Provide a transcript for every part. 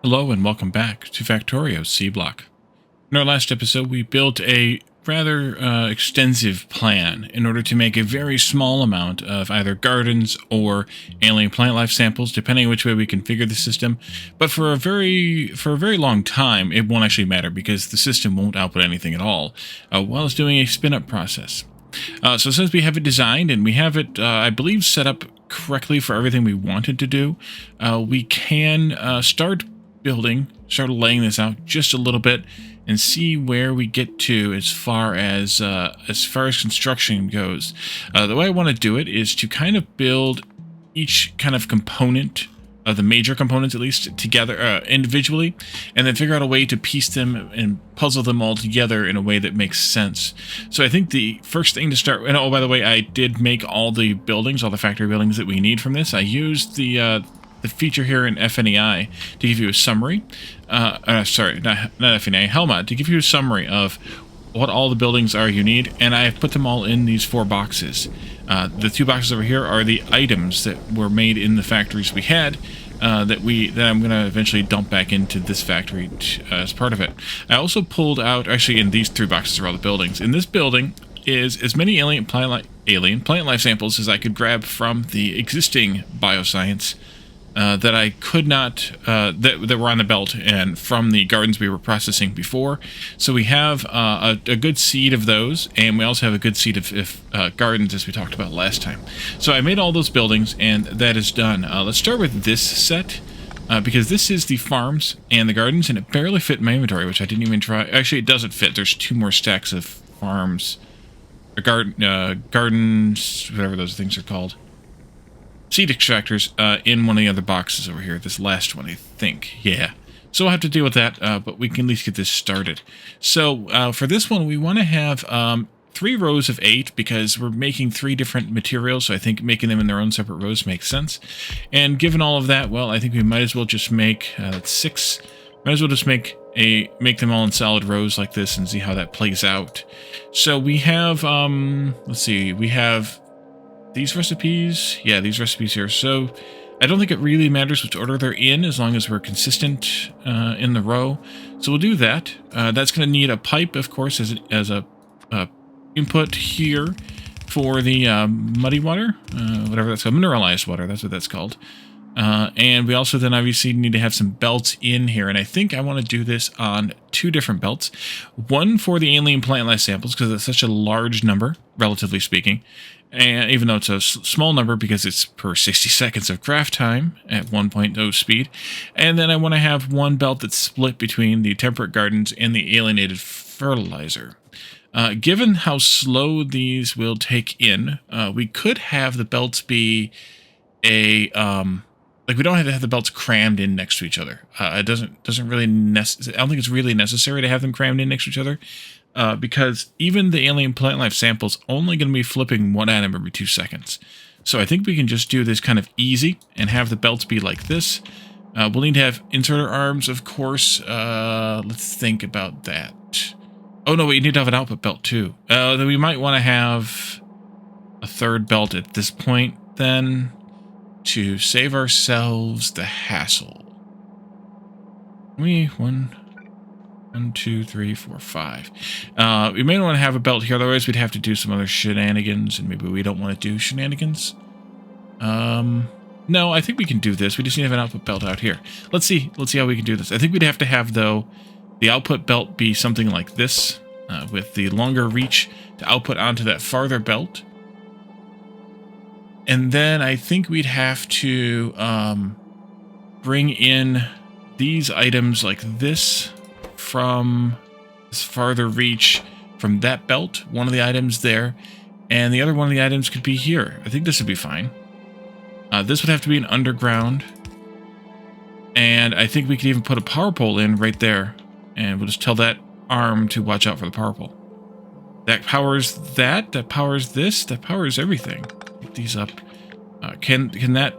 Hello and welcome back to Factorio's C Block. In our last episode, we built a rather extensive plan in order to make a very small amount of either gardens or alien plant life samples, depending on which way we configure the system. But for a very long time, it won't actually matter because the system won't output anything at all while it's doing a spin-up process. So since we have it designed and we have it, I believe, set up correctly for everything we wanted to do, we can start laying this out just a little bit and see where we get to as far as construction goes. The way I want to do it is to kind of build each kind of component, the major components at least, together individually, and then figure out a way to piece them and puzzle them all together in a way that makes sense. So I think the first thing to start, and oh, by the way, I did make all the buildings, all the factory buildings that we need from this. I used the feature here in FNEI to give you a summary, sorry, not FNEI, Helmut, to give you a summary of what all the buildings are you need, and I have put them all in these 4 boxes. The 2 boxes over here are the items that were made in the factories we had, that I'm going to eventually dump back into this factory as part of it. I also pulled out, actually in these 3 boxes are all the buildings. In this building is as many alien plant life samples as I could grab from the existing bioscience that I could not, that were on the belt and from the gardens we were processing before. So we have a good seed of those, and we also have a good seed of gardens, as we talked about last time. So I made all those buildings, and that is done. Let's start with this set, because this is the farms and the gardens, and it barely fit in my inventory, which I didn't even try. Actually, it doesn't fit. There's 2 more stacks of farms, or gardens, whatever those things are called. Seed extractors in one of the other boxes over here. This last one, I think. Yeah. So we'll have to deal with that, but we can at least get this started. So for this one, we want to have 3 rows of 8 because we're making 3 different materials. So I think making them in their own separate rows makes sense. And given all of that, well, I think we might as well just make that's 6. Might as well just make them all in solid rows like this and see how that plays out. So we have let's see, we have these recipes, yeah, these recipes here. So I don't think it really matters which order they're in as long as we're consistent in the row. So we'll do that. That's going to need a pipe, of course, as a input here for the muddy water, whatever that's called, mineralized water. That's what that's called. And we also then obviously need to have some belts in here. And I think I want to do this on 2 different belts. One for the alien plant life samples because it's such a large number, relatively speaking. And even though it's a small number because it's per 60 seconds of craft time at 1.0 speed. And then I want to have one belt that's split between the temperate gardens and the alienated fertilizer. Given how slow these will take in, we could have the belts be a like we don't have to have the belts crammed in next to each other. It doesn't really I don't think it's really necessary to have them crammed in next to each other. Because even the alien plant life sample's only going to be flipping 1 atom every 2 seconds. So I think we can just do this kind of easy and have the belts be like this. We'll need to have inserter arms, of course. Let's think about that. Oh no, we need to have an output belt too. Then we might want to have a 3rd belt at this point then to save ourselves the hassle. 1, 2, 3, 4, 5. We may want to have a belt here, otherwise we'd have to do some other shenanigans, and maybe we don't want to do shenanigans. No, I think we can do this. We just need to have an output belt out here. Let's see how we can do this. I think we'd have to have, though, the output belt be something like this, with the longer reach to output onto that farther belt. And then I think we'd have to bring in these items like this from this farther reach from that belt, one of the items there, and the other one of the items could be here. I think this would be fine. This would have to be an underground, and I think we could even put a power pole in right there, and we'll just tell that arm to watch out for the power pole. That powers that powers this, that powers everything. Get these up. Can that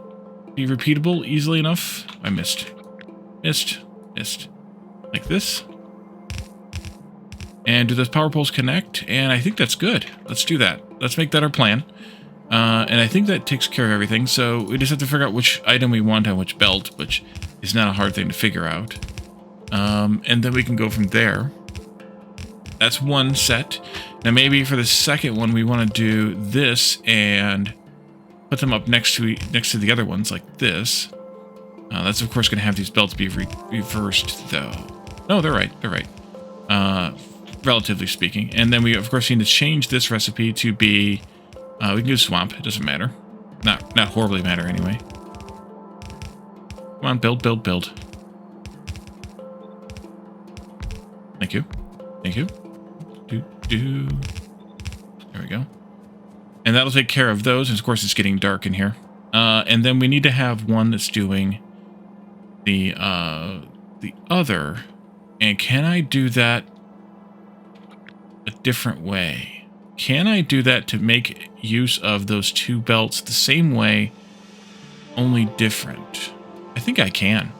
be repeatable easily enough? I missed. Like this. And do those power poles connect? And I think that's good. Let's do that. Let's make that our plan. And I think that takes care of everything. So we just have to figure out which item we want on which belt, which is not a hard thing to figure out. And then we can go from there. That's one set. Now maybe for the second one we want to do this and put them up next to the other ones like this. That's of course going to have these belts be reversed though. No, they're right. They're right. Relatively speaking. And then we of course need to change this recipe to be we can do swamp. It doesn't matter. Not horribly matter anyway. Come on, build. Thank you. Thank you. There we go. And that'll take care of those. And of course, it's getting dark in here. And then we need to have one that's doing the other. And can I do that a different way? Can I do that to make use of those two belts the same way, only different? I think I can.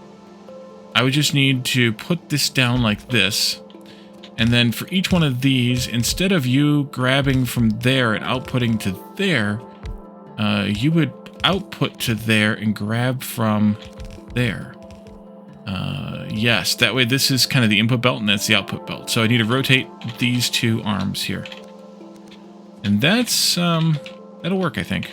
I would just need to put this down like this. And then for each one of these, instead of you grabbing from there and outputting to there, you would output to there and grab from there. Yes, that way this is kind of the input belt and that's the output belt. So I need to rotate these two arms here. And that's, that'll work, I think.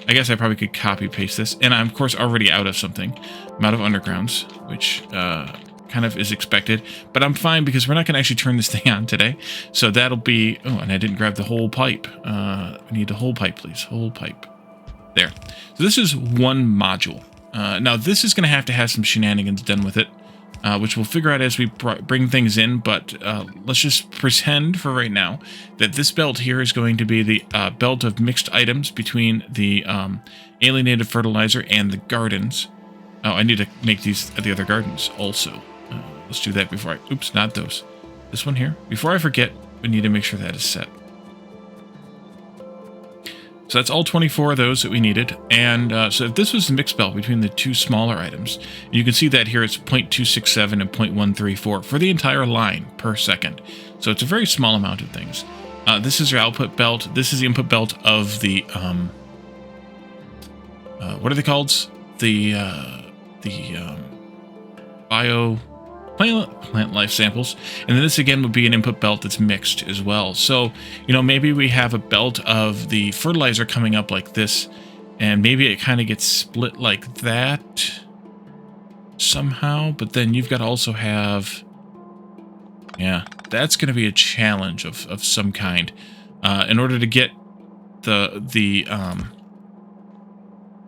I guess I probably could copy paste this. And I'm, of course, already out of something. I'm out of undergrounds, which kind of is expected. But I'm fine because we're not going to actually turn this thing on today. So that'll be... Oh, and I didn't grab the whole pipe. I need the whole pipe, please. Whole pipe. There. So this is one module. Now, this is going to have some shenanigans done with it, which we'll figure out as we bring things in. But let's just pretend for right now that this belt here is going to be the belt of mixed items between the alienated fertilizer and the gardens. Oh, I need to make these the other gardens also. Let's do that before I... Oops, not those. This one here. Before I forget, we need to make sure that is set. So that's all 24 of those that we needed. And so if this was the mixed belt between the two smaller items, you can see that here it's 0.267 and 0.134 for the entire line per second. So it's a very small amount of things. This is your output belt. This is the input belt of the... what are they called? The plant life samples. And then this again would be an input belt that's mixed as well. So, you know, maybe we have a belt of the fertilizer coming up like this, and maybe it kind of gets split like that somehow, but then you've got to also have... Yeah, that's going to be a challenge of some kind. In order to get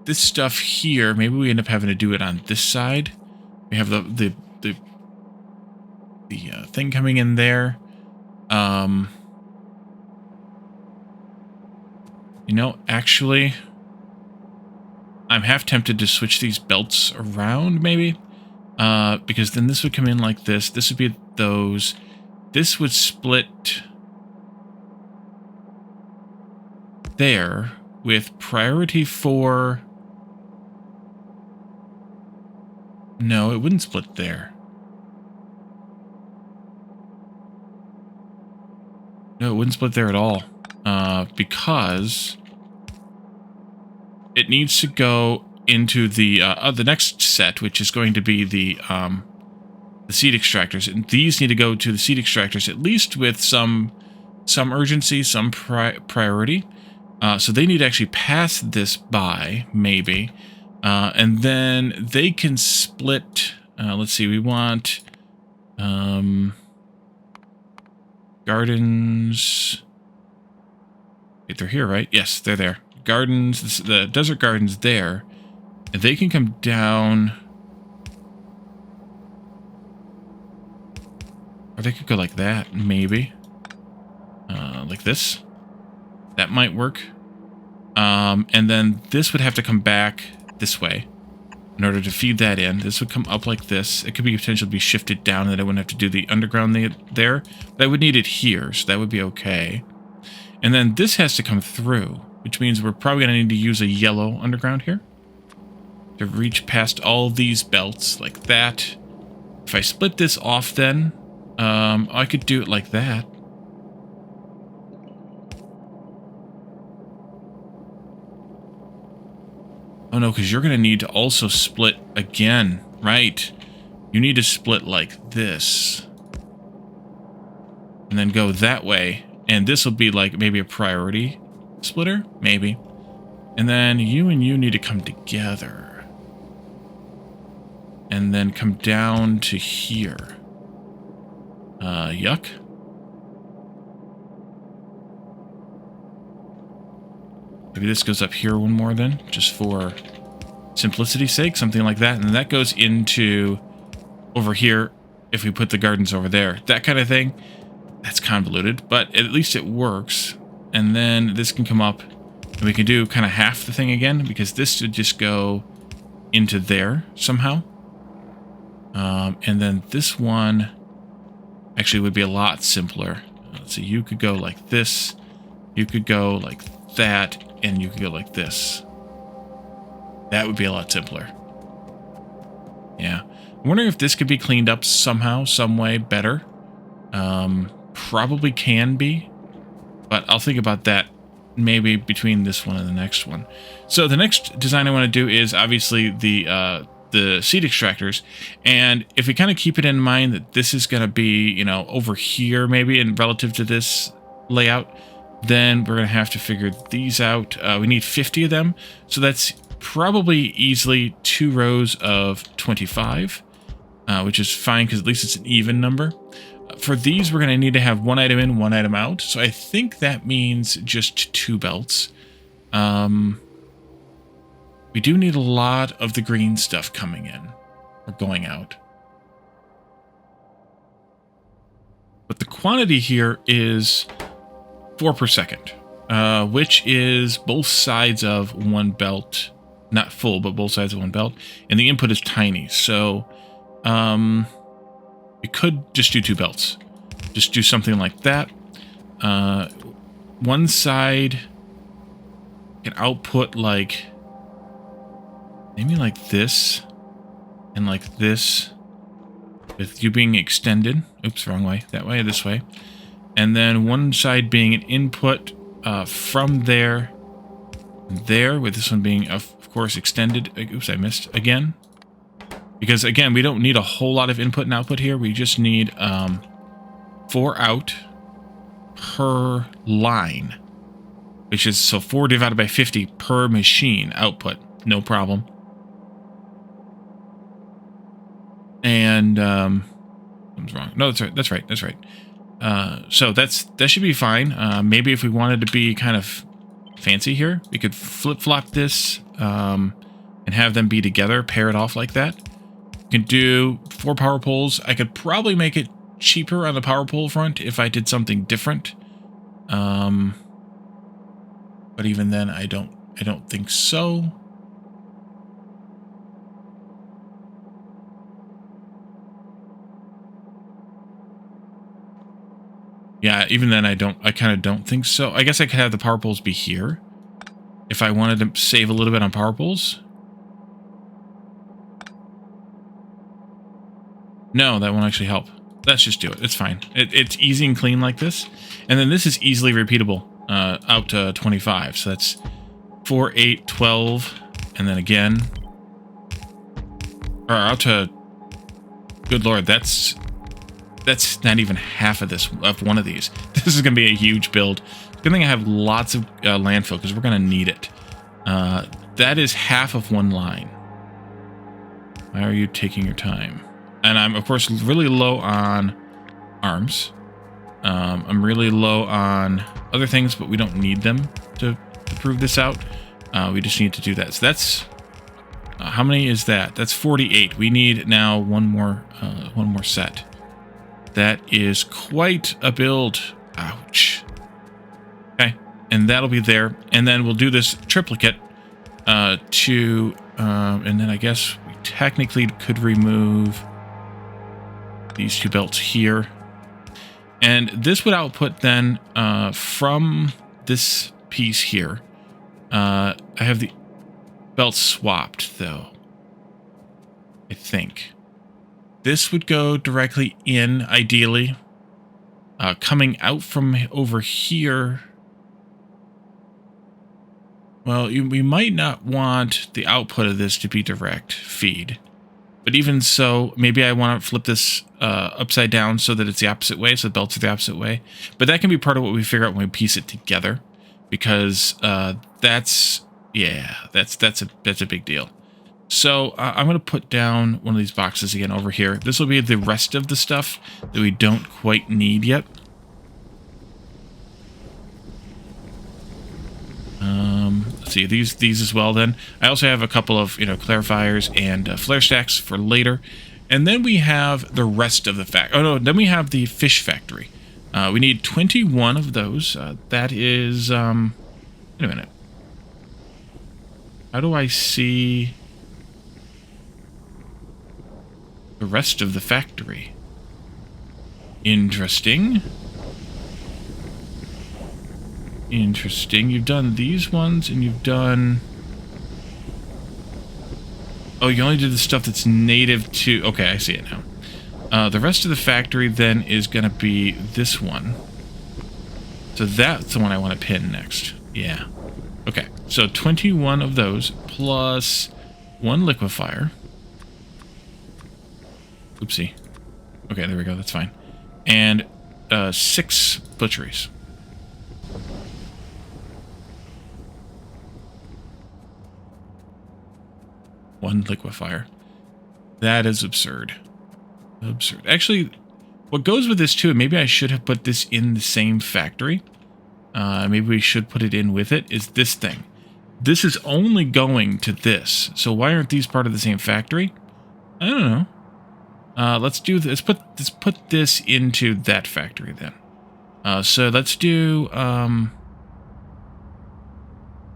this stuff here, maybe we end up having to do it on this side. We have the thing coming in there. You know, actually, I'm half tempted to switch these belts around, maybe. Because then this would come in like this. This would be those. This would split there with priority for... No, it wouldn't split there. No, it wouldn't split there at all. Because it needs to go into the next set, which is going to be the seed extractors. And these need to go to the seed extractors, at least with some urgency, some priority. So they need to actually pass this by, maybe. And then they can split... let's see, we want... gardens... Wait, they're here, right? Yes, they're there. Gardens, the desert gardens there. And they can come down... Or they could go like that, maybe. Like this. That might work. And then this would have to come back this way in order to feed that in. This would come up like this. It could be potentially be shifted down, and then I wouldn't have to do the underground there. But I would need it here, so that would be okay. And then this has to come through, which means we're probably going to need to use a yellow underground here to reach past all these belts like that. If I split this off then, I could do it like that. Oh no, because you're going to need to also split again Right. You need to split like this. And then go that way. And this will be like maybe a priority splitter? Maybe. And then you and you need to come together. And then come down to here. Yuck. Maybe this goes up here one more then, just for simplicity's sake, something like that. And then that goes into over here if we put the gardens over there. That kind of thing. That's convoluted, but at least it works. And then this can come up, and we can do kind of half the thing again, because this should just go into there somehow. And then this one actually would be a lot simpler. Let's see, you could go like this, you could go like that, and you could go like this. That would be a lot simpler. Yeah. I'm wondering if this could be cleaned up somehow, some way better. Probably can be, but I'll think about that maybe between this one and the next one. So the next design I want to do is obviously the seed extractors, and if we kind of keep it in mind that this is going to be, you know, over here maybe in relative to this layout, then we're going to have to figure these out. We need 50 of them, so that's probably easily 2 rows of 25, which is fine because at least it's an even number. For these, we're going to need to have 1 item in, 1 item out. So I think that means just 2 belts. We do need a lot of the green stuff coming in or going out. But the quantity here is 4 per second, which is both sides of 1 belt. Not full, but both sides of 1 belt. And the input is tiny. So we could just do 2 belts. Just do something like that. One side can output like maybe like this and like this, with you being extended. Oops, wrong way. That way, this way. And then one side being an input from there, with this one being, of course, extended. Oops, I missed again. Because, again, we don't need a whole lot of input and output here. We just need 4 out per line. Which is, so 4 divided by 50 per machine output. No problem. And, something's wrong. No, that's right. That's right. So that should be fine. Maybe if we wanted to be kind of fancy here, we could flip-flop this and have them be together, pair it off like that. You can do 4 power poles. I could probably make it cheaper on the power pole front if I did something different. But even then, I don't think so. Yeah, even then I kind of don't think so. I guess I could have the power poles be here if I wanted to save a little bit on power poles. No, that won't actually help. Let's just do it. It's fine. It's easy and clean like this. And then this is easily repeatable out to 25. So that's 4, 8, 12, and then again. Or out to... Good lord, that's not even half of one of these. This is going to be a huge build. Good thing I have lots of landfill, because we're going to need it. That is half of 1 line. Why are you taking your time? And I'm, of course, really low on arms. I'm really low on other things, but we don't need them to prove this out. We just need to do that. So that's... how many is that? That's 48. We need now one more set. That is quite a build. Ouch. Okay, and that'll be there. And then we'll do this triplicate and then I guess we technically could remove these 2 belts here. And this would output then from this piece here. I have the belts swapped, though. I think. This would go directly in, ideally. Coming out from over here. Well, we might not want the output of this to be direct feed. But even so, maybe I want to flip this upside down so that it's the opposite way, so the belts are the opposite way. But that can be part of what we figure out when we piece it together, because that's a big deal. So I'm going to put down one of these boxes again over here. This will be the rest of the stuff that we don't quite need yet. Let's see, these as well then. I also have a couple of, clarifiers and flare stacks for later. And then we have the rest of the then we have the fish factory. We need 21 of those. That is, wait a minute. How do I see the rest of the factory? Interesting. Interesting. You've done these ones, and you've done... Oh, you only did the stuff that's native to... Okay, I see it now. The rest of the factory, then, is going to be this one. So that's the one I want to pin next. Yeah. Okay, so 21 of those, plus 1 liquefier. Oopsie. Okay, there we go, that's fine. And 6 butcheries. One liquefier. That is absurd. Absurd. Actually, what goes with this too, maybe I should have put this in the same factory. Maybe we should put it in with it, is this thing. This is only going to this. So why aren't these part of the same factory? I don't know. Let's do this. Let's put this into that factory then. So let's do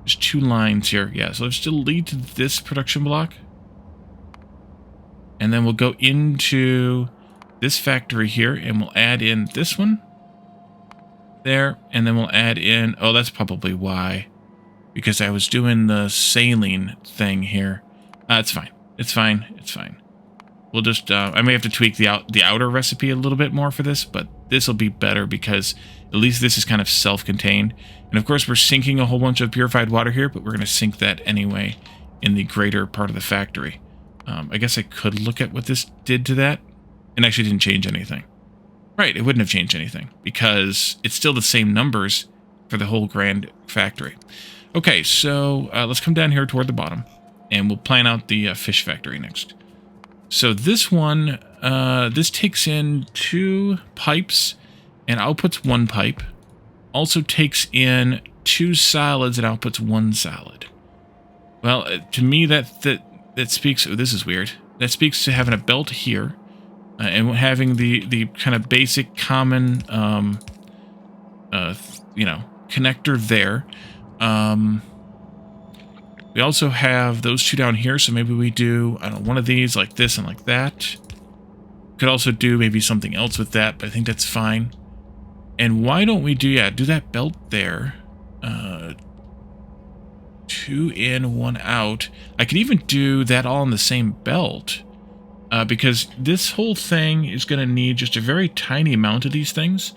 there's 2 lines here. Yeah, so let's delete this production block. And then we'll go into this factory here, and we'll add in this one. There, and then we'll add in... Oh, that's probably why. Because I was doing the saline thing here. It's fine. It's fine. It's fine. We'll just... I may have to tweak the outer recipe a little bit more for this, but this will be better because at least this is kind of self-contained. And of course, we're sinking a whole bunch of purified water here, but we're going to sink that anyway in the greater part of the factory. I guess I could look at what this did to that. It actually didn't change anything. Right, it wouldn't have changed anything because it's still the same numbers for the whole grand factory. Okay, so let's come down here toward the bottom, and we'll plan out the fish factory next. So this one, this takes in 2 pipes and outputs 1 pipe. Also takes in 2 solids and outputs 1 solid. Well, to me, that speaks... Oh, this is weird. That speaks to having a belt here. And having the kind of basic common, connector there. We also have those 2 down here, so maybe we do, I don't know, one of these like this and like that. Could also do maybe something else with that, but I think that's fine. And why don't we do that belt there. 2 in, 1 out. I could even do that all in the same belt. Because this whole thing is going to need just a very tiny amount of these things.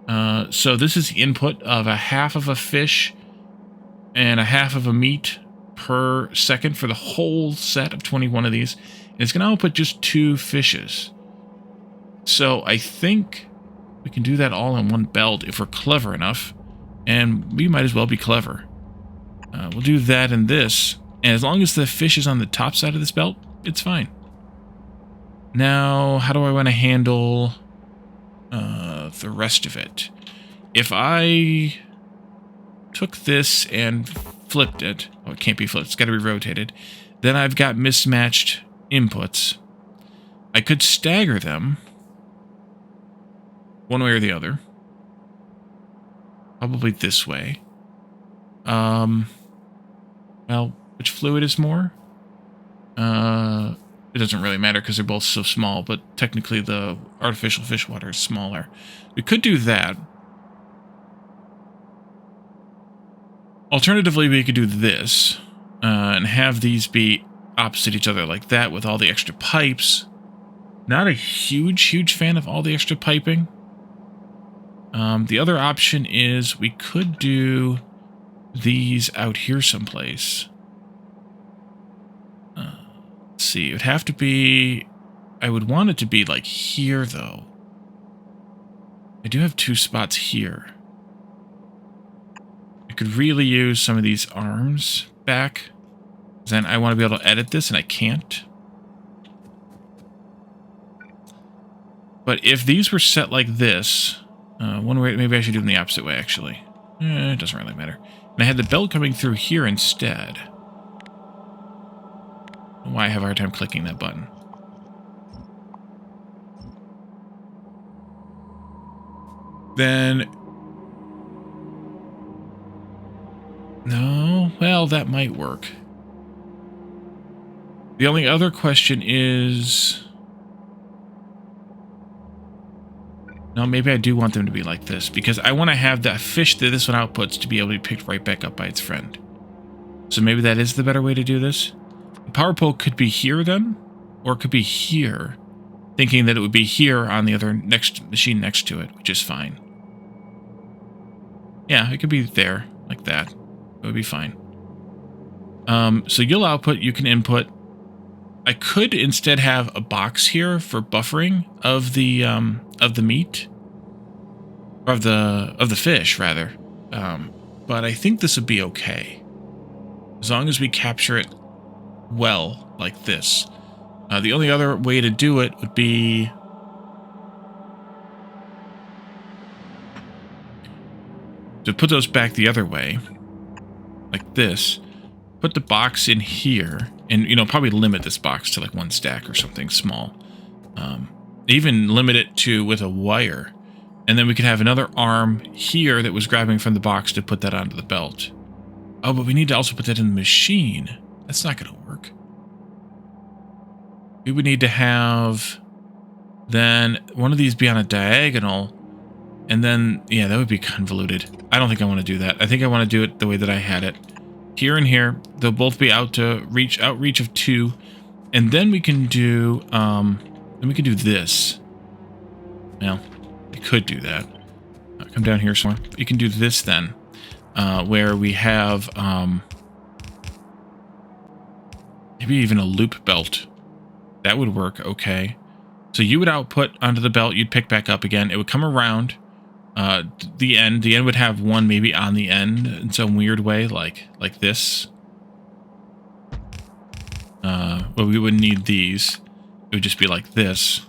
So this is the input of a half of a fish and a half of a meat per second for the whole set of 21 of these. And it's going to output just 2 fishes. So I think we can do that all in one belt if we're clever enough. And we might as well be clever. We'll do that and this. And as long as the fish is on the top side of this belt, it's fine. Now, how do I want to handle the rest of it? If I took this and flipped it, oh, it can't be flipped, it's got to be rotated, then I've got mismatched inputs. I could stagger them one way or the other. Probably this way. Well, which fluid is more? It doesn't really matter because they're both so small, but technically the artificial fish water is smaller. We could do that. Alternatively, we could do this and have these be opposite each other like that with all the extra pipes. Not a huge fan of all the extra piping. The other option is we could do these out here someplace. Let's see, it would have to be... I would want it to be like here, though. I do have 2 spots here. I could really use some of these arms back. Then I want to be able to edit this, and I can't. But if these were set like this, one way, maybe I should do them the opposite way, actually. It doesn't really matter. And I had the belt coming through here instead. Why I have a hard time clicking that button. Then... no, well, that might work. The only other question is... no, maybe I do want them to be like this, because I want to have that fish that this one outputs to be able to be picked right back up by its friend. So maybe that is the better way to do this. The power pole could be here then, or it could be here, thinking that it would be here on the other machine next to it, which is fine. Yeah, it could be there, like that. It would be fine. So you'll output, you can input. I could instead have a box here for buffering of the meat, or of the fish rather. But I think this would be okay, as long as we capture it well, like this. The only other way to do it would be to put those back the other way, like this. Put the box in here, and probably limit this box to like 1 stack or something small. Even limit it to with a wire, and then we could have another arm here that was grabbing from the box to put that onto the belt. Oh, but we need to also put that in the machine. That's not going to work. We would need to have then one of these be on a diagonal, and then, yeah, that would be convoluted. I don't think I want to do that. I think I want to do it the way that I had it. Here and here, they'll both be outreach of 2, and then we can do this. Well, we could do that. Come down here somewhere. You can do this then, where we have maybe even a loop belt. That would work okay. So you would output onto the belt, you'd pick back up again. It would come around the end. The end would have one maybe on the end in some weird way, like this. Well, we wouldn't need these. It would just be like this.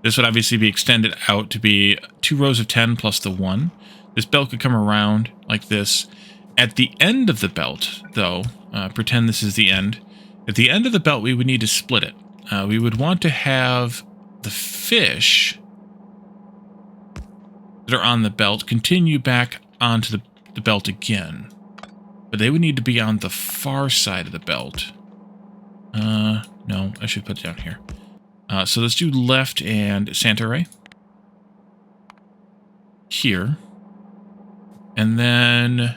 This would obviously be extended out to be 2 rows of 10 plus the 1. This belt could come around like this. At the end of the belt, though, pretend this is the end. At the end of the belt, we would need to split it. We would want to have the fish that are on the belt continue back onto the belt again. But they would need to be on the far side of the belt. No, I should put it down here. So let's do left and Santa Ray. Here. And then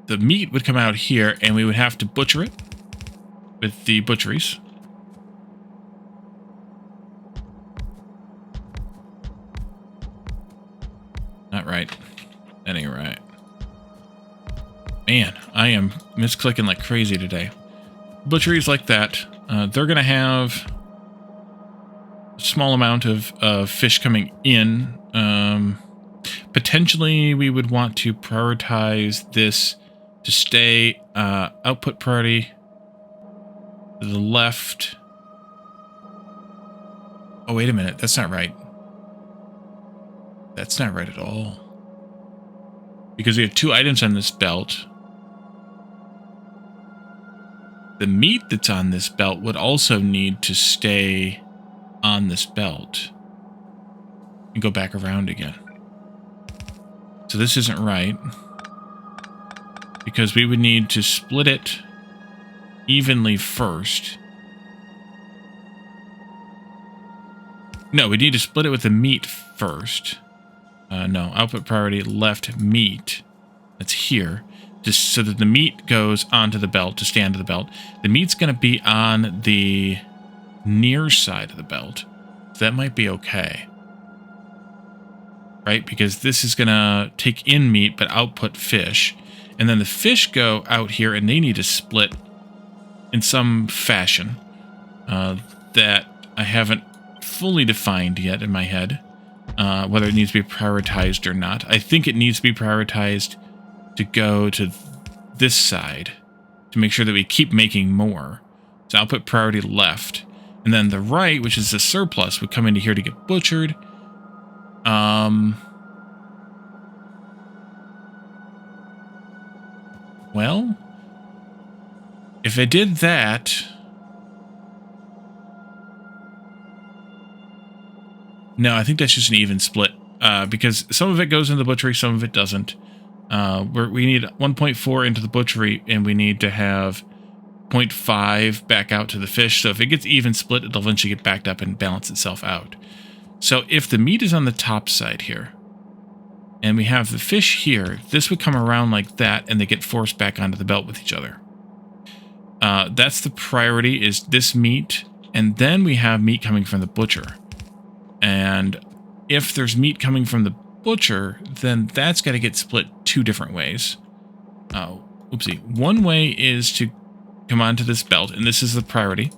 the meat would come out here, and we would have to butcher it with the butcheries. Not right. That ain't right. Man, I am misclicking like crazy today. Butcheries like that. They're going to have a small amount of fish coming in. Potentially, we would want to prioritize this to stay output priority to the left. Oh, wait a minute. That's not right. That's not right at all. Because we have 2 items on this belt. The meat that's on this belt would also need to stay on this belt and go back around again. So this isn't right, because we would need to split it evenly first. No, we need to split it with the meat first. No, output priority left meat. That's here. Just so that the meat goes onto the belt to stand to the belt. The meat's going to be on the near side of the belt. So that might be okay. Right? Because this is going to take in meat but output fish. And then the fish go out here and they need to split in some fashion that I haven't fully defined yet in my head, whether it needs to be prioritized or not. I think it needs to be prioritized to go to this side to make sure that we keep making more. So I'll put priority left. And then the right, which is the surplus, would come into here to get butchered. Well, if I did that... No, I think that's just an even split, because some of it goes into the butchery, some of it doesn't. We need 1.4 into the butchery, and we need to have 0.5 back out to the fish. So if it gets even split, it'll eventually get backed up and balance itself out. So if the meat is on the top side here, and we have the fish here, this would come around like that, and they get forced back onto the belt with each other. That's the priority, is this meat, and then we have meat coming from the butcher. And if there's meat coming from the butcher, then that's got to get split two different ways. Oopsie. One way is to come onto this belt, and this is the priority.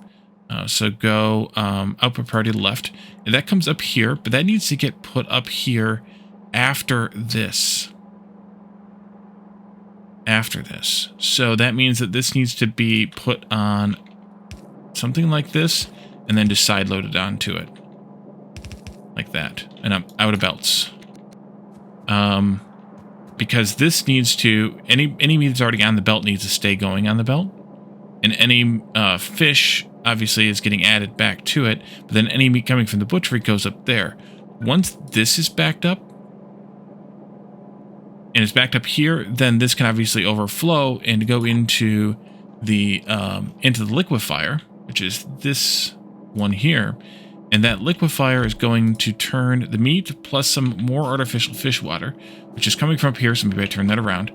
So go output priority left, and that comes up here, but that needs to get put up here after this. After this. So that means that this needs to be put on something like this, and then just side loaded onto it. Like that. And I'm out of belts. Because this needs to, any meat that's already on the belt needs to stay going on the belt. And any fish, obviously, is getting added back to it. But then any meat coming from the butchery goes up there. Once this is backed up, and it's backed up here, then this can obviously overflow and go into the liquefier, which is this one here. And that liquefier is going to turn the meat plus some more artificial fish water, which is coming from up here, so maybe I turn that around,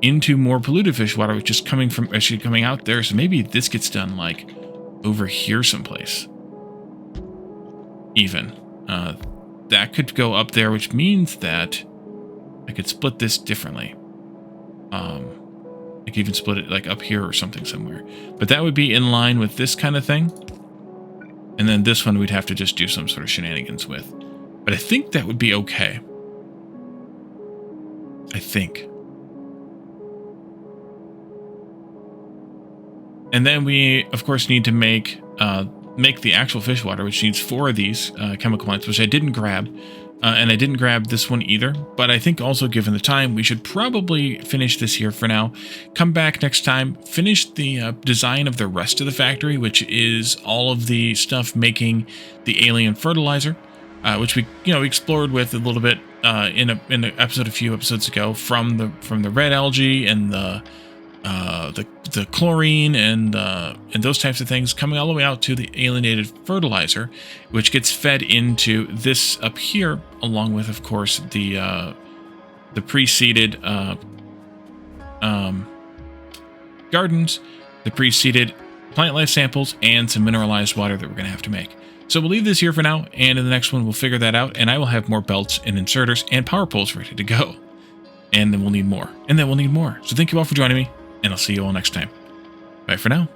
into more polluted fish water, which is coming from actually coming out there. So maybe this gets done like over here someplace. Even. That could go up there, which means that I could split this differently. I could even split it like up here or something somewhere. But that would be in line with this kind of thing. And then this one we'd have to just do some sort of shenanigans with. But I think that would be okay. I think. And then we, of course, need to make the actual fish water, which needs 4 of these chemical plants, which I didn't grab. And I didn't grab this one either. But I think also, given the time, we should probably finish this here for now. Come back next time, finish the design of the rest of the factory, which is all of the stuff making the alien fertilizer, which we explored with a little bit in an episode a few episodes ago, from the red algae and the chlorine and those types of things, coming all the way out to the alienated fertilizer, which gets fed into this up here, along with, of course, the pre-seeded gardens, the pre-seeded plant life samples, and some mineralized water that we're going to have to make. So we'll leave this here for now, and in the next one we'll figure that out, and I will have more belts and inserters and power poles ready to go. And then we'll need more. And then we'll need more. So thank you all for joining me, and I'll see you all next time. Bye for now.